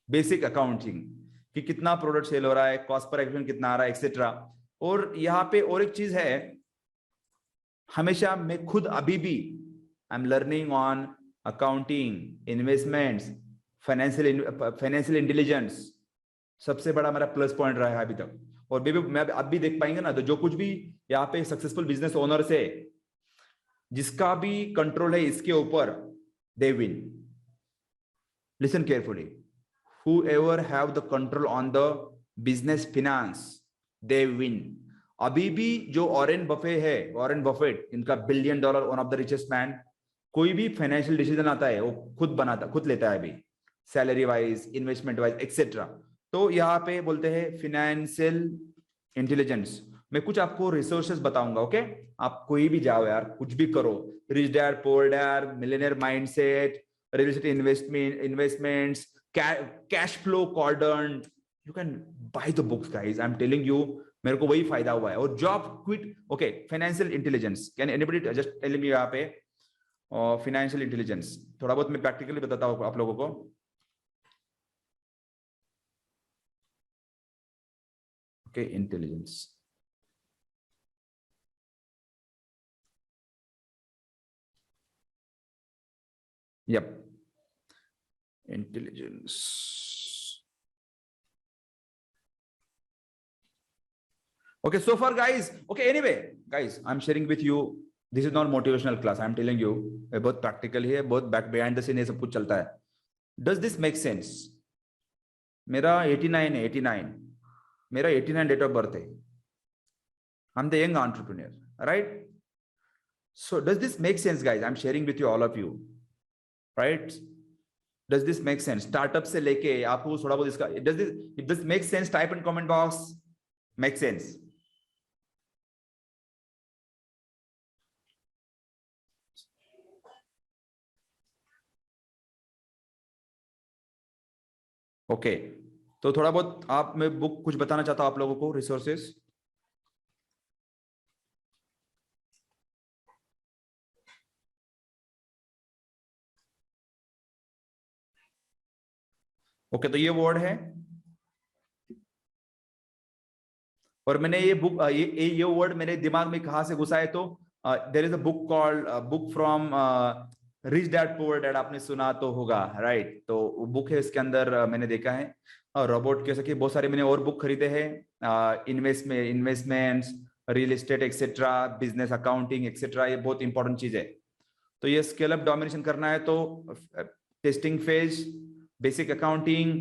बेसिक अकाउंटिंग, कि कितना प्रोडक्ट सेल हो रहा है, कॉस्ट पर एक्विजिशन कितना आ रहा है, एक्सेट्रा। और यहाँ पे और एक चीज है, हमेशा मैं खुद अभी भी I am learning on accounting, investments, financial intelligence. सबसे बड़ा मेरा प्लस पॉइंट रहा है अभी तक, और मैं अब भी देख पाएंगे ना, तो जो कुछ भी यहाँ पे सक्सेसफुल बिजनेस ओनर से जिसका भी कंट्रोल है इसके ऊपर, they win. Listen carefully, whoever have the control on the business finance, they win. अभी भी जो वॉरेन बफेट, इनका $1 billion, one of the richest man, कोई भी फाइनेंशियल डिसीजन आता है वो खुद लेता है अभी, salary wise, investment wise, etcetera. तो यहाँ पे बोलते हैं फिनेंशियल इंटेलिजेंस। मैं कुछ आपको रिसोर्सेस बताऊंगा, ओके? आप कोई भी जाओ यार, कुछ भी करो, rich dad, poor dad, millionaire mindset, real estate investments, cash flow quadrant, you can buy the books guys, I am telling you, मेरे को वही फायदा हुआ है। और job quit, okay, financial intelligence, can anybody just tell me यहाँ पे financial intelligence, थोड़ा बहुत मैं प्रैक्टिकली बताता हूँ आप लोगों को। Okay, intelligence, yep, intelligence. Okay, so far guys, okay, anyway guys, I'm sharing with you, this is not motivational class, I'm telling you, बहुत practical है, बहुत back behind the scene ये सब कुछ चलता है। Does this make sense? मेरा 89 है, 89, मेरा 89 डेट ऑफ बर्थ है, I'm the young entrepreneur, right? So does this make sense guys? I'm sharing with you, all of you, right? Does this make sense? Startup से लेके आपको थोड़ा बहुत इसका, if this makes sense, type in comment box, make sense. Okay, तो थोड़ा बहुत आप, मैं बुक कुछ बताना चाहता हूं आप लोगों को, रिसोर्सेस। ओके, तो ये वर्ड है, और मैंने ये बुक, ये वर्ड मेरे दिमाग में कहां से घुसा है, तो there is a book called, book from rich dad poor dad, आपने सुना तो होगा, राइट? तो वो बुक है, इसके अंदर मैंने देखा है रोबोट कैसे कि बहुत सारे मैंने और बुक खरीदे हैं, investments, real estate etcetera, business accounting etcetera, ये बहुत इंपॉर्टेंट चीज है। तो ये स्केल अप डोमिनेशन करना है तो testing phase, basic accounting,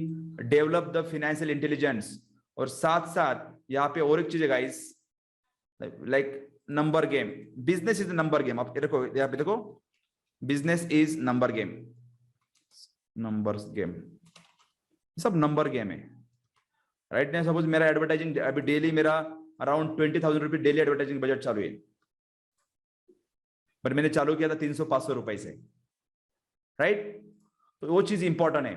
develop the financial intelligence, और साथ साथ यहाँ पे और एक चीज है guys, like number game. Business is number game, आप देखो यहाँ पे देखो, business is number game, numbers game, सब नंबर गेम है, राइट? ना सपोज मेरा एडवर्टाइजिंग अभी डेली मेरा अराउंड 20,000 रुपये डेली एडवर्टाइजिंग बजट चालू है, बट मैंने चालू किया था 300-500 रुपए से, राइट? तो वो चीज इंपॉर्टेंट है।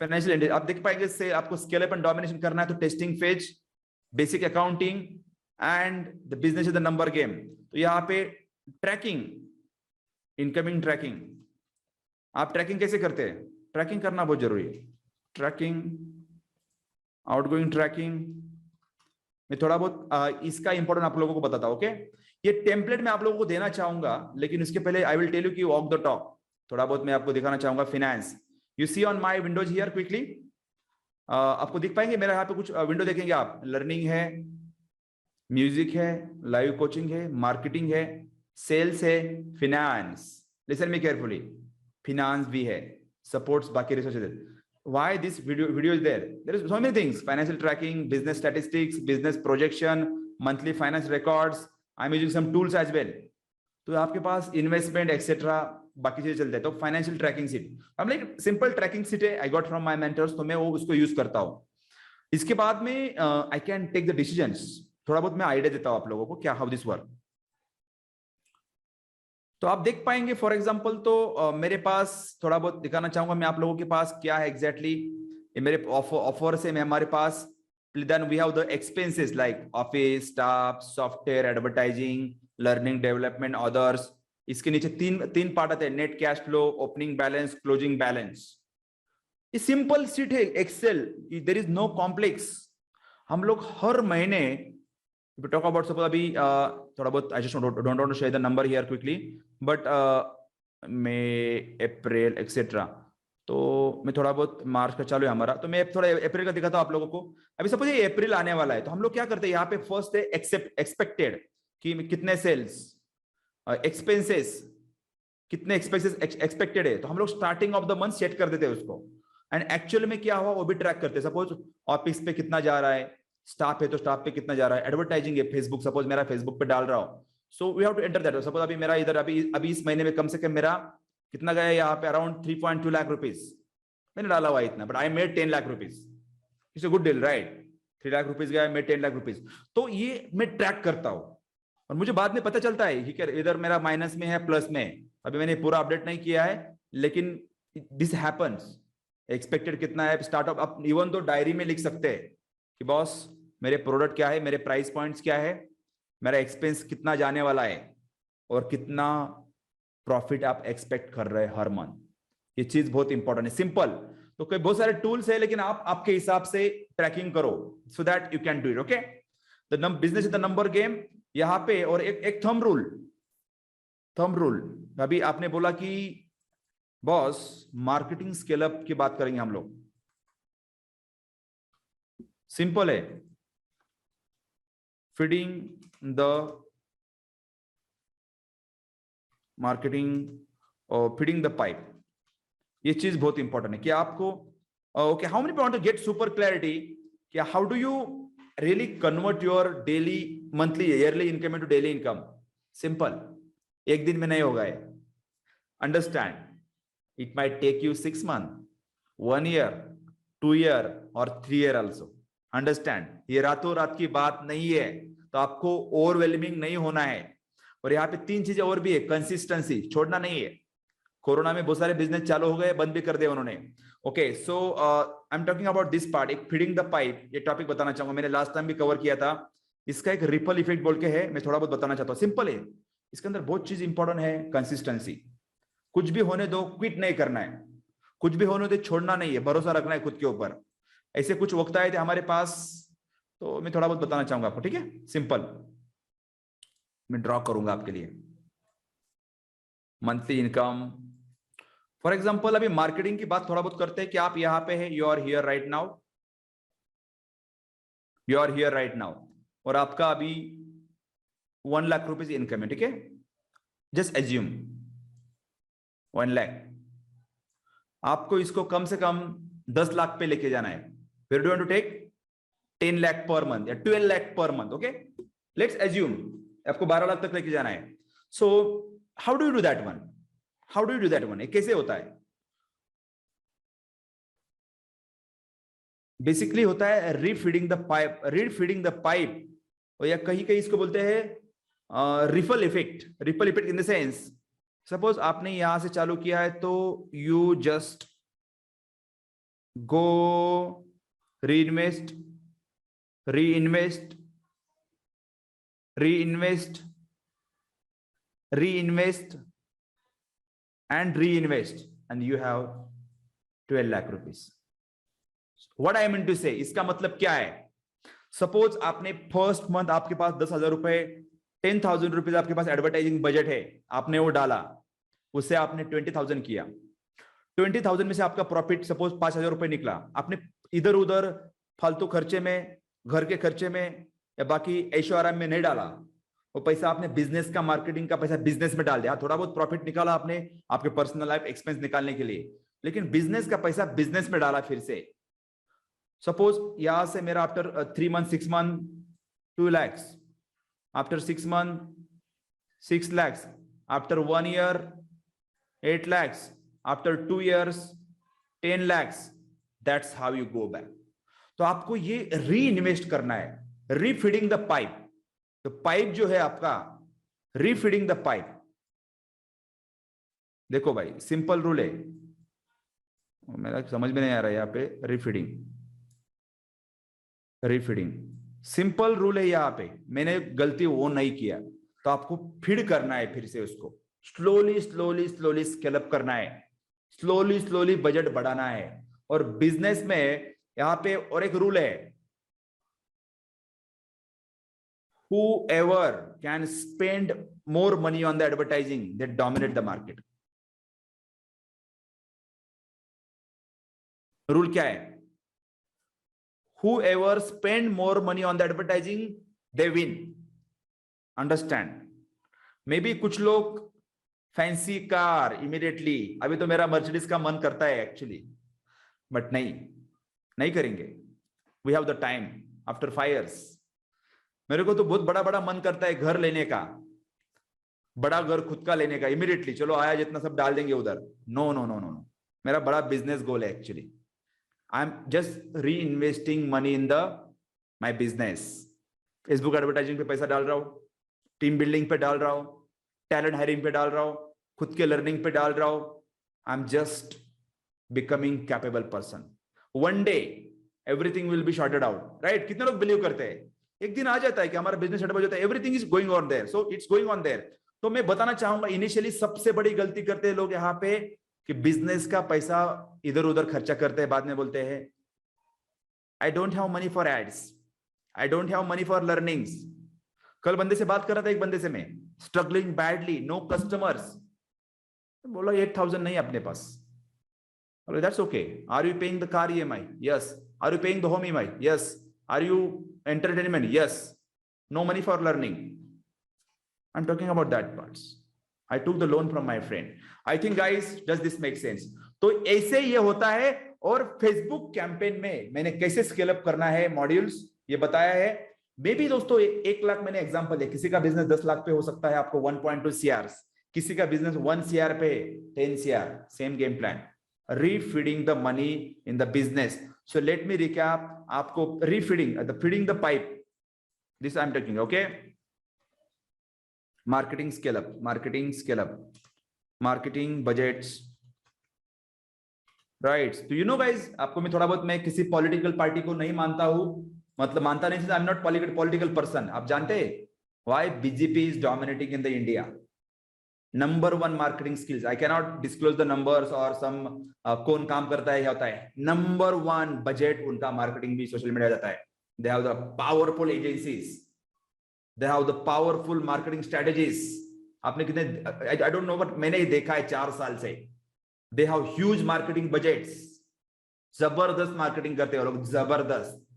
फाइनेंशियल, आप देख पाएंगे, से आपको स्केल अप एंड डोमिनेशन करना है तो testing phase, basic accounting and the business is the number game. तो यहाँ पे ट्रैकिंग, इनकमिंग ट्रैकिंग, आप ट्रैकिंग कैसे करते हैं? ट्रैकिंग करना बहुत जरूरी है। ट्रैकिंग, आउटगोइंग ट्रैकिंग, मैं थोड़ा बहुत इसका इंपॉर्टेंट आप लोगों को बताता हूं। ओके, ये टेम्पलेट मैं आप लोगों को देना चाहूंगा, लेकिन उसके पहले आई विल टेल यू कि वॉक द टॉक थोड़ा बहुत मैं आपको दिखाना चाहूंगा। Finance, you see on my windows here quickly, आपको दिख पाएंगे मेरा यहाँ पे कुछ विंडो देखेंगे आप। लर्निंग है, म्यूजिक है, लाइव कोचिंग है, मार्केटिंग है, सेल्स है, finance, listen me carefully, finance भी है, सपोर्ट्स बाकी resources. Why this video is there? There is so many things: financial tracking, business statistics, business projection, monthly finance records. I'm using some tools as well. तो आपके पास investment etcetera बाकी चीजें चलते हैं। तो फाइनेंशियल ट्रैकिंग सीट, हम like simple trekking seat है, I got from my mentors, तो मैं वो उसको यूज करता हूँ। इसके बाद में I can take the decisions, थोड़ा बहुत मैं आइडिया देता हूँ आप लोगों को क्या हाउ दिस वर्क। तो आप देख पाएंगे फॉर एग्जांपल, तो मेरे पास थोड़ा बहुत दिखाना चाहूंगा मैं आप लोगों के पास क्या है एग्जैक्टली। मेरे ऑफर से मैं हमारे पास, then we have the expenses like office staff, software, advertising, learning development, others. इसके नीचे तीन पार्ट आते हैं: net cash flow, opening balance, closing balance. ये सिंपल सीट है Excel, there is no complex. हम लोग हर महीने टॉक अबाउट, सपोज अभी थोड़ा बहुत, I just don't want to share the number here quickly, but May, April etcetera, तो मैं थोड़ा बहुत मार्च का चालू है हमारा, तो मैं थोड़ा अप्रैल का दिखाता हूं आप लोगों को। अभी सपोज ये अप्रैल आने वाला है, तो हम लोग क्या करते हैं यहाँ पे, फर्स्ट है एक्सपेक्टेड कि कितने सेल्स, एक्सपेंसेस कितने एक्सपेंसेस एक्सपेक्टेड है, तो हम लोग starting of the month set कर देते हैं उसको। एंड एक्चुअल में क्या हुआ वो भी ट्रैक करते हैं। सपोज ऑफिस पे कितना जा रहा है, स्टाफ है तो स्टाफ पे कितना जा रहा है, एडवर्टाइजिंग है, फेसबुक, सपोज मेरा फेसबुक पे डाल रहा हूं, so we have to enter that. Suppose अभी मेरा इधर अभी इस महीने में कम से कम मेरा कितना गया यहाँ पे, अराउंड 3.2 लाख रुपीज मैंने डाला हुआ इतना, but I made 10 lakh rupees, it's a good deal right. 3 lakh rupees गया, मेड 10 लाख रुपीज। तो ये मैं ट्रैक करता हूं और मुझे बाद में पता चलता है कि इधर मेरा माइनस में है, प्लस में। अभी मैंने पूरा अपडेट नहीं किया है, लेकिन दिस हैपेंस। एक्सपेक्टेड कितना है स्टार्टअप, आप इवन तो डायरी में लिख सकते हैं कि बॉस मेरे प्रोडक्ट क्या है, मेरे प्राइस पॉइंट्स क्या है, मेरा एक्सपेंस कितना जाने वाला है, और कितना प्रॉफिट आप एक्सपेक्ट कर रहे हैं हर मंथ। ये चीज बहुत इंपॉर्टेंट है, सिंपल। तो कोई बहुत सारे टूल्स है, लेकिन आप आपके हिसाब से ट्रैकिंग करो so that you can do it. Okay, the business is the number game यहाँ पे। और एक थंब रूल, अभी आपने बोला कि बॉस मार्केटिंग स्केल अप की बात करेंगे हम लोग, सिंपल है, फीडिंग द मार्केटिंग और फीडिंग द पाइप। ये चीज बहुत इंपॉर्टेंट है कि आपको, okay, how many want to get super clarity कि how do you really convert your daily, monthly, yearly income to daily income. Simple, एक दिन में नहीं होगा ये, understand. It might take you 6 months, 1 year, 2 year और 3 year ऑल्सो, अंडरस्टैंड। ये रातों रात की बात नहीं है, तो आपको ओवरवेलमिंग नहीं होना है। और यहाँ पे 3 चीजें और भी है, कंसिस्टेंसी छोड़ना नहीं है। कोरोना में बहुत सारे बिजनेस चालू हो गए, बंद भी कर दिए उन्होंने। Okay, so I am talking about this part, एक फीडिंग द पाइप, ये टॉपिक बताना चाहूंगा, मैंने लास्ट टाइम भी कवर किया था। इसका एक रिपल इफेक्ट बोल के है, मैं थोड़ा बहुत बताना चाहता हूँ। सिंपल है, इसके अंदर बहुत चीज इंपॉर्टेंट है। कंसिस्टेंसी, कुछ भी होने दो, क्विट नहीं करना है, कुछ भी होने दो छोड़ना नहीं है, भरोसा रखना है खुद के ऊपर। ऐसे कुछ वक्त आए थे हमारे पास, तो मैं थोड़ा बहुत बताना चाहूंगा आपको, ठीक है। सिंपल, मैं ड्रॉ करूंगा आपके लिए मंथली इनकम। फॉर एग्जांपल अभी मार्केटिंग की बात थोड़ा बहुत करते हैं कि आप यहां पे है, you are here right now, you are here right now, और आपका अभी 1 लाख रुपीज इनकम है, ठीक है। जस्ट एज्यूम 1 लाख, आपको इसको कम से कम 10 लाख पे लेके जाना है। फिर do want to take 10 lakh per month या 12 lakh per month, okay. Let's assume आपको 12 लाख तक लेके जाना है। So how do you do that one, how do you do that one, कैसे होता है? बेसिकली होता है रीफीडिंग द पाइप, रीफीडिंग द पाइप, और या कहीं कहीं इसको बोलते हैं ripple effect. Ripple effect in the sense, suppose आपने यहां से चालू किया है, तो you just go reinvest, reinvest, reinvest, reinvest, and reinvest and you have 12 lakh rupees. What I mean to say, इसका मतलब क्या है? सपोज आपने फर्स्ट मंथ आपके पास 10,000 रुपए, 10,000 रुपीज आपके पास एडवर्टाइजिंग बजट है, आपने वो डाला, उससे आपने 20,000 किया। 20,000 में से आपका प्रॉफिट सपोज 5,000 रुपए निकला। आपने इधर उधर फालतू खर्चे में, घर के खर्चे में या बाकी ऐशो आराम में नहीं डाला, वो पैसा आपने बिजनेस का, मार्केटिंग का पैसा बिजनेस में डाल दिया। थोड़ा बहुत प्रॉफिट निकाला आपने आपके पर्सनल लाइफ एक्सपेंस निकालने के लिए, लेकिन बिजनेस का पैसा बिजनेस में डाला फिर से। सपोज यहां से मेरा after 3 months 6 months 2 lakhs, after 6 months 6 lakhs, after 1 year 8 lakhs, after 2 years 10 lakhs. That's how you go back. तो आपको ये री इन्वेस्ट करना है, रीफीडिंग द पाइप। तो पाइप जो है आपका, रीफीडिंग द पाइप। देखो भाई, सिंपल रूल है, मेरा समझ में नहीं आ रहा है यहाँ पे। रीफीडिंग सिंपल रूल है यहाँ पे। मैंने गलती वो नहीं किया, तो आपको फीड करना है फिर से उसको, स्लोली स्केल अप करना है, स्लोली बजट बढ़ाना है। और बिजनेस में यहाँ पे और एक रूल है, whoever can spend more money on the advertising, they dominate the market. Rule क्या है? Whoever spend more money on the advertising, they win. Understand? Maybe कुछ लोग फैंसी कार इमीडिएटली, अभी तो मेरा मर्सिडीज का मन करता है एक्चुअली, बट नहीं करेंगे। We have the time after 5 years। मेरे को तो बहुत बड़ा मन करता है घर लेने का, बड़ा घर खुद का लेने का इमीडिएटली, चलो आया जितना सब डाल देंगे उधर। नो, मेरा बड़ा बिजनेस गोल है एक्चुअली। आई एम जस्ट री investing money in the my business. Facebook advertising पे पैसा डाल रहा हूं, टीम बिल्डिंग पे डाल रहा हूं, टैलेंट हायरिंग पे डाल रहा हूं, खुद के लर्निंग पे डाल रहा हूं। I am just becoming capable person. One day everything will be sorted out, right? कितने लोग बिलीव करते हैं एक दिन आ जाता है कि हमारा बिजनेस सेटअप हो जाता है, everything is going on their, so it's going on their. तो मैं बताना चाहूंगा, इनिशियली सबसे बड़ी गलती करते हैं लोग यहाँ पे कि बिजनेस का पैसा इधर उधर खर्चा करते हैं, बाद में बोलते हैं I don't have money for ads, I don't have money for learnings. कल बंदे से बात कर रहा था, एक बंदे से मैं, स्ट्रगलिंग बैडली, नो कस्टमर्स। बोला 8,000 नहीं अपने पास। That's okay. Are you paying the car EMI? Yes. Are you paying the home EMI? Yes. Are you entertainment? Yes. No money for learning. I'm talking about that parts. I took the loan from my friend. I think guys, does this make sense? तो ऐसे ये होता है। और Facebook campaign में मैंने कैसे scale up करना है मॉड्यूल्स ये बताया है। मे बी दोस्तों 1 लाख मैंने एग्जांपल है, किसी का बिजनेस 10 लाख पे हो सकता है, आपको 1.2 CR, किसी का बिजनेस 1 CR पे 10 CR, same game plan, refeeding the money in the business. So let me recap, आपको refeeding, feeding the pipe, this I'm talking, okay? Marketing scale up, marketing budgets, right? तो you know guys, आपको मैं थोड़ा बहुत, मैं किसी political party को नहीं मानता हूं, मतलब मानता नहीं, I am not political person. आप जानते हैं why BJP is dominating in the India? Number 1 marketing skills. I cannot disclose the numbers or some कौन काम करता है, होता है। Number 1 budget उनका मार्केटिंग भी सोशल मीडिया जाता है। They have the powerful agencies. They have the powerful marketing strategies. आपने कितने, I don't know, but मैंने ही देखा है 4 साल से। They have huge marketing budgets. जबरदस्त मार्केटिंग करते हैं लोग, जबरदस्त।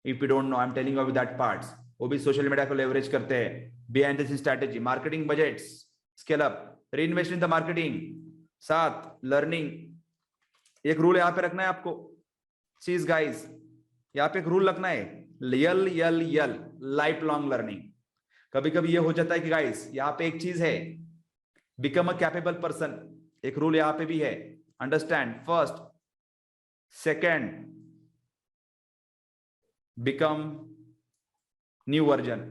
If you don't know, I'm telling you about that parts. वो भी सोशल मीडिया को लेवरेज करते हैं। Behind the scene strategy, marketing budgets. Scale up, reinvest in the marketing, साथ लर्निंग। एक रूल यहाँ पे रखना है आपको चीज गाइस, यहाँ पे एक रूल रखना है, यल लाइफ लॉन्ग लर्निंग। कभी कभी ये हो जाता है कि गाइस यहाँ पे एक चीज है, बिकम अ कैपेबल पर्सन, एक रूल यहाँ पे भी है, understand. First, second, become new version.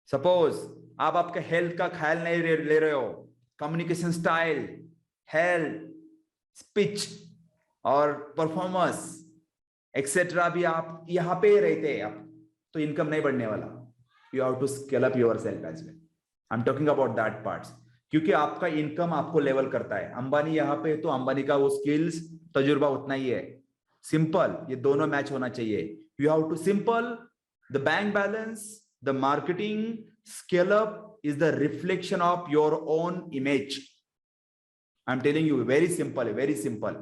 Suppose आप आपके हेल्थ का ख्याल नहीं ले रहे हो, कम्युनिकेशन स्टाइल, हेल्थ, स्पीच और परफॉर्मेंस एक्सेट्रा भी आप यहाँ पे रहते हैं, आप तो इनकम नहीं बढ़ने वाला। you have to scale up yourself as well. I'm talking about that parts. क्योंकि आपका इनकम आपको लेवल करता है. अंबानी यहाँ पे तो अंबानी का वो स्किल्स तजुर्बा उतना ही है. सिंपल, ये दोनों मैच होना चाहिए. You have to simple the bank balance, the marketing scale up is the reflection of your own image. I'm telling you, very simple, very simple.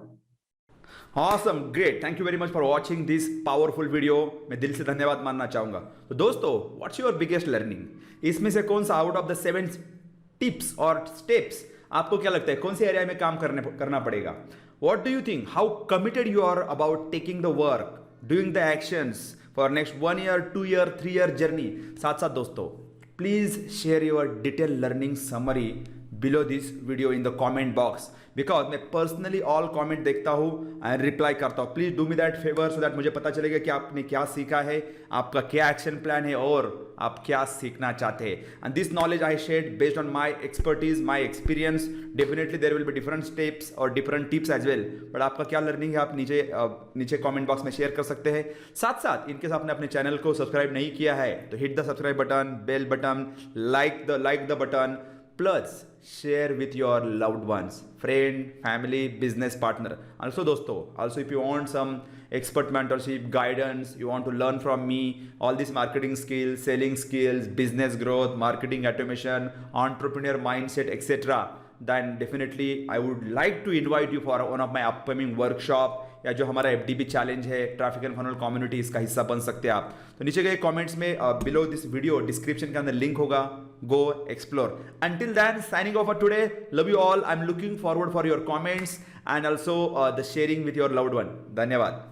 Awesome, great. Thank you very much for watching this powerful video. मैं दिल से धन्यवाद मानना चाहूंगा. तो दोस्तों, what's your biggest learning? इसमें से कौन सा आउट ऑफ द 7 टिप्स और स्टेप्स आपको क्या लगता है कौन से एरिया में काम करना पड़ेगा? What do you think? How committed you are about taking the work, doing the actions for next 1 year, 2 year, 3 year journey? साथ साथ दोस्तों, please share your detailed learning summary below this video in the comment box, because मैं personally all comment देखता हूँ and reply करता हूँ. Please do me that favour so that मुझे पता चलेगा कि आपने क्या सीखा है, आपका क्या एक्शन प्लान है और आप क्या सीखना चाहते हैं. And this knowledge I shared based on my expertise, my experience. Definitely there will be different steps और different tips as well. But आपका क्या लर्निंग है आप नीचे कॉमेंट बॉक्स में शेयर कर सकते हैं. साथ साथ इनकेस आपने अपने चैनल को सब्सक्राइब नहीं किया है तो hit the subscribe button, bell button, like the button, plus share with your loved ones, friend, family, business partner. Also dosto, also if you want some expert mentorship, guidance, you want to learn from me all these marketing skills, selling skills, business growth, marketing automation, entrepreneur mindset, etc., then definitely I would like to invite you for one of my upcoming workshop, या जो हमारा FDP challenge है, traffic and funnel community, इसका हिस्सा बन सकते हैं आप. तो नीचे गए कमेंट्स में बिलो दिस वीडियो डिस्क्रिप्शन के अंदर लिंक होगा. Go explore. Until then, signing off for today. Love you all. I am looking forward for your comments and also the sharing with your loved one. धन्यवाद.